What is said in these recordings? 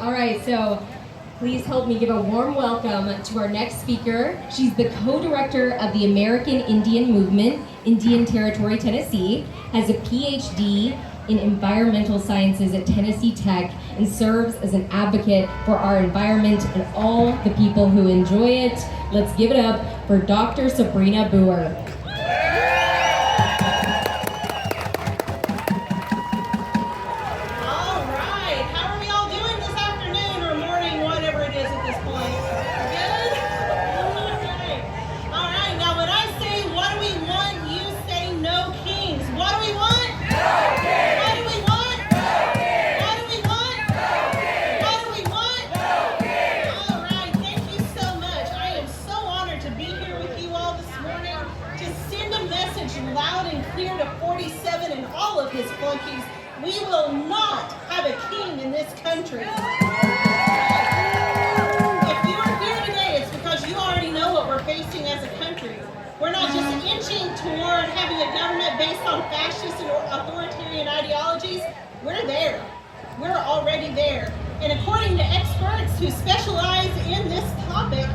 All right, so please help me give a warm welcome to our next speaker. She's the co-director of the American Indian Movement, Indian Territory, Tennessee, has a PhD in environmental sciences at Tennessee Tech, and serves as an advocate for our environment and all the people who enjoy it. Let's give it up for Dr. Sabrina Buer. We will not have a king in this country. If you are here today, it's because you already know what we're facing as a country. We're not just inching toward having a government based on fascist and authoritarian ideologies. We're there. We're already there. And according to experts who specialize in this topic,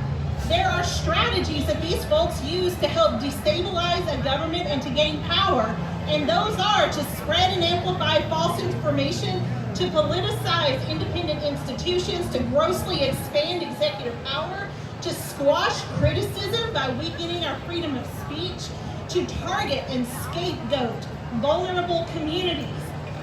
there are strategies that these folks use to help destabilize a government and to gain power. And those are to spread and amplify false information, to politicize independent institutions, to grossly expand executive power, to squash criticism by weakening our freedom of speech, to target and scapegoat vulnerable communities,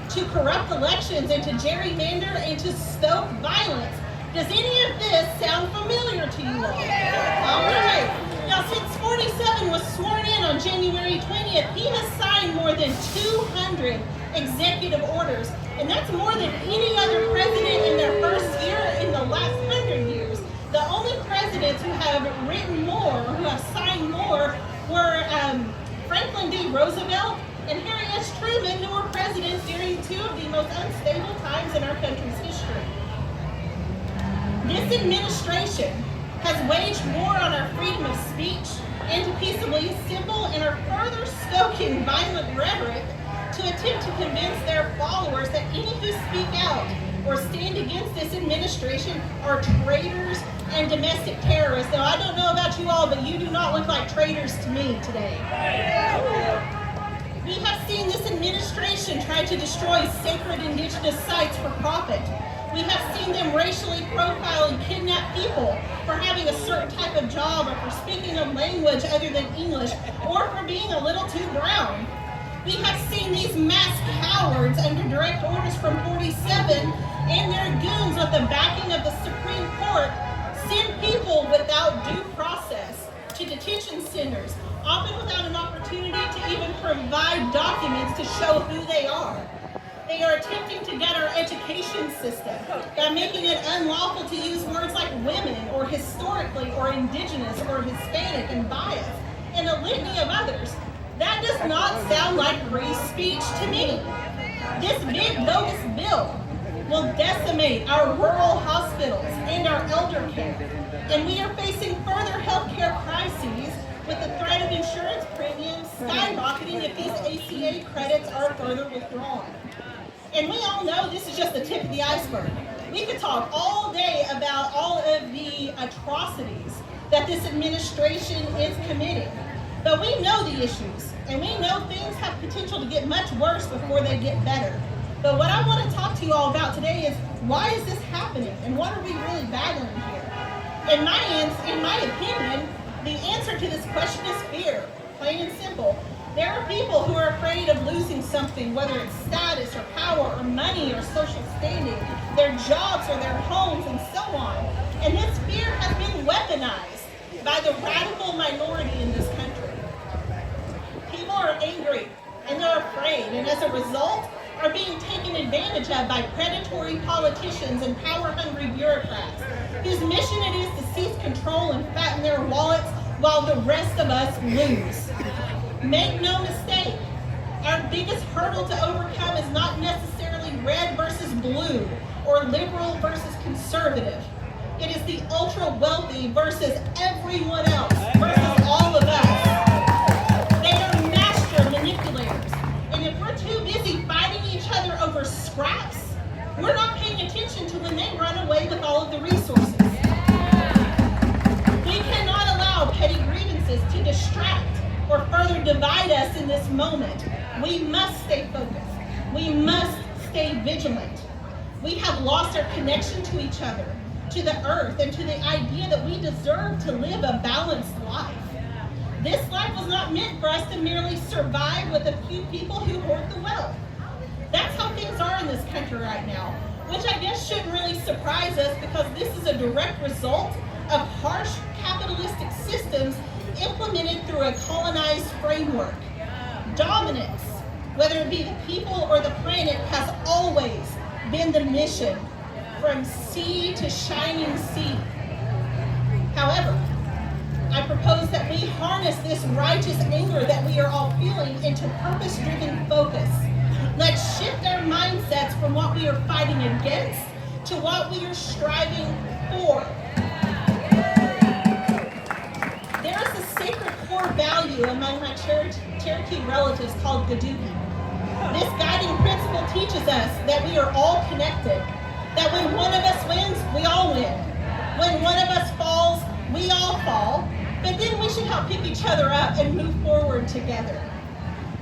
to corrupt elections and to gerrymander and to stoke violence. Does any of this sound familiar to you all? All right. Now, since 47 was sworn in on January 20th, he has signed more than 200 executive orders, and that's more than any other president in their first year in the last 100 years. The only presidents who have written more, or who have signed more, were Franklin D. Roosevelt and Harry S. Truman, who were presidents during two of the most unstable times in our country's history. This administration has waged war on our freedom of speech and to peaceably assemble and are further stoking violent rhetoric to attempt to convince their followers that any who speak out or stand against this administration are traitors and domestic terrorists. Now, I don't know about you all, but you do not look like traitors to me today. We have seen this administration try to destroy sacred indigenous sites for profit. We have seen them racially profile and kidnap people for having a certain type of job or for speaking a language other than English or for being a little too brown. We have seen these mass cowards under direct orders from 47 and their goons with the backing of the Supreme Court send people without due process to detention centers, often without an opportunity to even provide documents to show who they are. They are attempting to gut our education system by making it unlawful to use words like women or historically or indigenous or Hispanic and bias and a litany of others. That does not sound like free speech to me. This big bogus bill will decimate our rural hospitals and our elder care. And we are facing further healthcare crises with the threat of insurance premiums skyrocketing if these ACA credits are further withdrawn. And we all know this is just the tip of the iceberg. We could talk all day about all of the atrocities that this administration is committing. But we know the issues, and we know things have potential to get much worse before they get better. But what I want to talk to you all about today is, why is this happening, and what are we really battling here? In my opinion, the answer to this question is fear, plain and simple. There are people who are afraid of losing something, whether it's status or power or money or social standing, their jobs or their homes and so on. And this fear has been weaponized by the radical minority in this country. People are angry and they're afraid, and as a result are being taken advantage of by predatory politicians and power-hungry bureaucrats whose mission it is to seize control and fatten their wallets while the rest of us lose. Make no mistake, our biggest hurdle to overcome is not necessarily red versus blue or liberal versus conservative. It is the ultra-wealthy versus everyone else versus all of us. They are master manipulators. And if we're too busy fighting each other over scraps, we're not paying attention to when they run away of the resources. We cannot allow petty grievances to distract or further divide us in this moment. We must stay focused. We must stay vigilant. We have lost our connection to each other, to the earth, and to the idea that we deserve to live a balanced life. This life was not meant for us to merely survive with a few people who hoard the wealth. That's how things are in this country right now, which I guess shouldn't really surprise us because this is a direct result of harsh capitalistic systems implemented through a colonized framework. Dominance, whether it be the people or the planet, has always been the mission, from sea to shining sea. However, I propose that we harness this righteous anger that we are all feeling into purpose-driven focus. Let's shift our mindsets from what we are fighting against to what we are striving for. There is a sacred core value among my Cherokee relatives called Gadoogie. This guiding principle teaches us that we are all connected, that when one of us wins, we all win. When one of us falls, we all fall, but then we should help pick each other up and move forward together.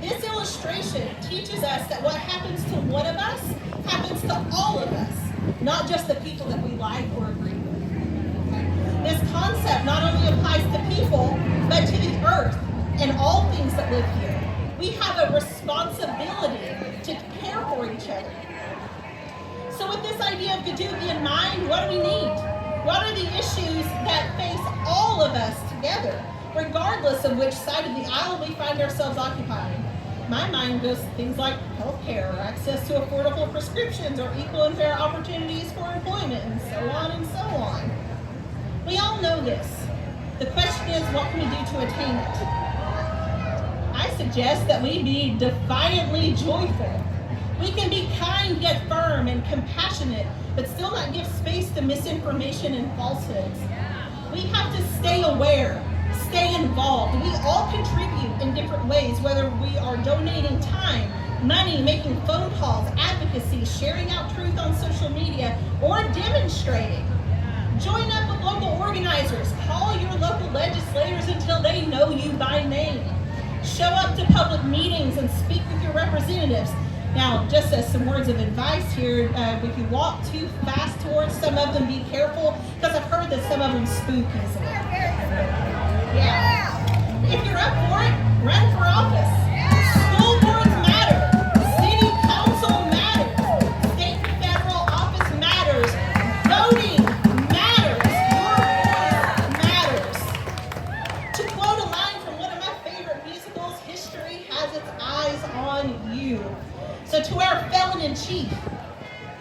This illustration teaches us that what happens to one of us happens to all of us, not just the people that we like or agree with. This concept not only applies to people, but to the earth and all things that live here. We have a responsibility to care for each other. So with this idea of Gadoogie in mind, what do we need? What are the issues that face all of us together, regardless of which side of the aisle we find ourselves occupying? My mind goes to things like healthcare, or access to affordable prescriptions, or equal and fair opportunities for employment, and so on and so on. We all know this. The question is, what can we do to attain it? I suggest that we be defiantly joyful. We can be kind yet firm and compassionate, but still not give space to misinformation and falsehoods. We have to stay aware, stay involved. We all contribute in different ways, whether we are donating time, money, making phone calls, advocacy, sharing out truth on social media, or demonstrating. Join up with local organizers. Call your local legislators until they know you by name. Show up to public meetings and speak with your representatives. Now, just as some words of advice here, if you walk too fast towards some of them, be careful, because I've heard that some of them spook easily. Yeah. If you're up for it, run for office. School boards matter. City council matters. State and federal office matters. Voting matters. Your voice matters. To quote a line from one of my favorite musicals, history has its eyes on you. So to our felon in chief,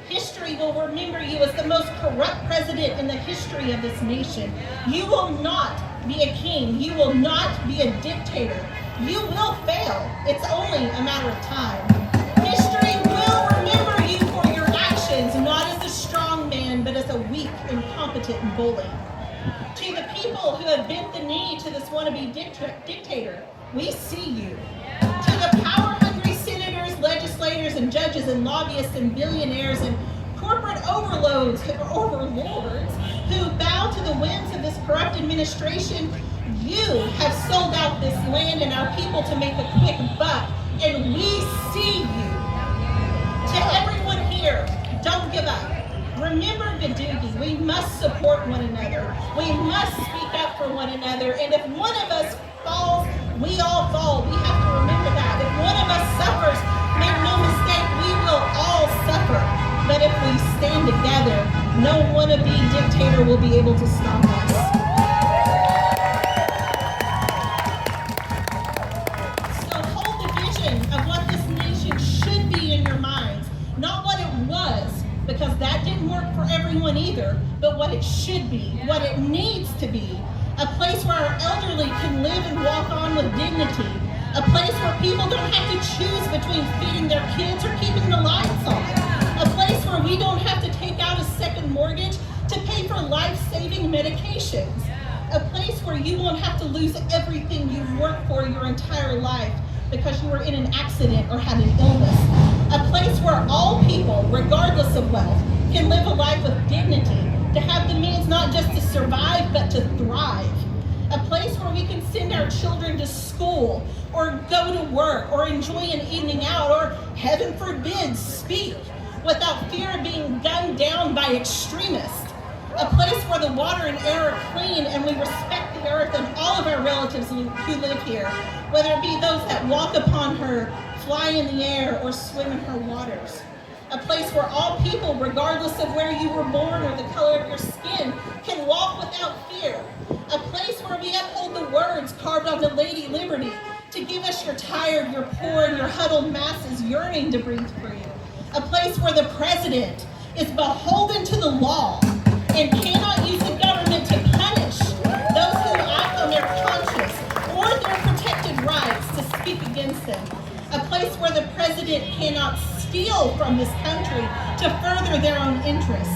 history will remember you as the most corrupt president in the history of this nation. You will not be a king. You will not be a dictator. You will fail. It's only a matter of time. History will remember you for your actions, not as a strong man, but as a weak, incompetent bully. To the people who have bent the knee to this wannabe dictator, we see you. To the power-hungry senators, legislators, and judges, and lobbyists, and billionaires, and corporate overlords who bow to the whims of this corrupt administration, you have sold out this land and our people to make a quick buck, and we see you. To everyone here, don't give up. Remember Gadoogie. We must support one another. We must speak up for one another, and if one of us falls, we all fall. We have to remember that. If one of us suffers, make no mistake, we will all suffer. But if we stand together, no wannabe dictator will be able to stop us. So hold the vision of what this nation should be in your minds. Not what it was, because that didn't work for everyone either, but what it should be, what it needs to be. A place where our elderly can live and walk on with dignity. A place where people don't have to choose between feeding their kids or keeping the lights on. A place where we don't have to take out a second mortgage to pay for life-saving medications. A place where you won't have to lose everything you've worked for your entire life because you were in an accident or had an illness. A place where all people, regardless of wealth, can live a life with dignity, to have not just to survive, but to thrive. A place where we can send our children to school, or go to work, or enjoy an evening out, or heaven forbid, speak without fear of being gunned down by extremists. A place where the water and air are clean and we respect the earth and all of our relatives who live here, whether it be those that walk upon her, fly in the air, or swim in her waters. A place where all people, regardless of where you were born or the color of your skin, can walk without fear. A place where we uphold the words carved on the Lady Liberty to give us your tired, your poor, and your huddled masses yearning to breathe free. A place where the president is beholden to the law and cannot use the government to punish those who act on their conscience or their protected rights to speak against them. A place where the president cannot steal from this country to further their own interests.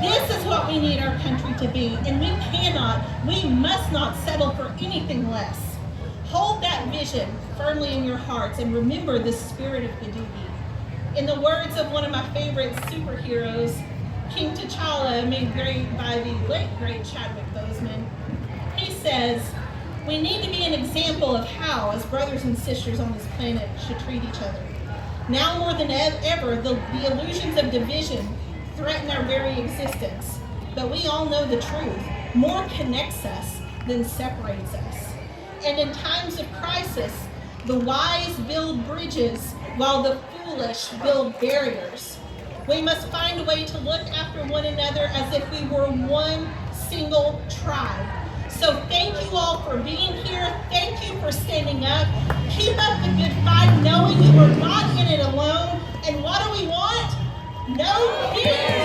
This is what we need our country to be, and we must not settle for anything less. Hold that vision firmly in your hearts and remember the spirit of the duty. In the words of one of my favorite superheroes, King T'Challa, made great by the late great Chadwick Boseman, he says, we need to be an example of how, as brothers and sisters on this planet, should treat each other. Now more than ever, the illusions of division threaten our very existence. But we all know the truth. More connects us than separates us. And in times of crisis, the wise build bridges while the foolish build barriers. We must find a way to look after one another as if we were one single tribe. So thank you all for being here. Thank you for standing up. Keep up the good fight, knowing you are not in it alone. And what do we want? No fear.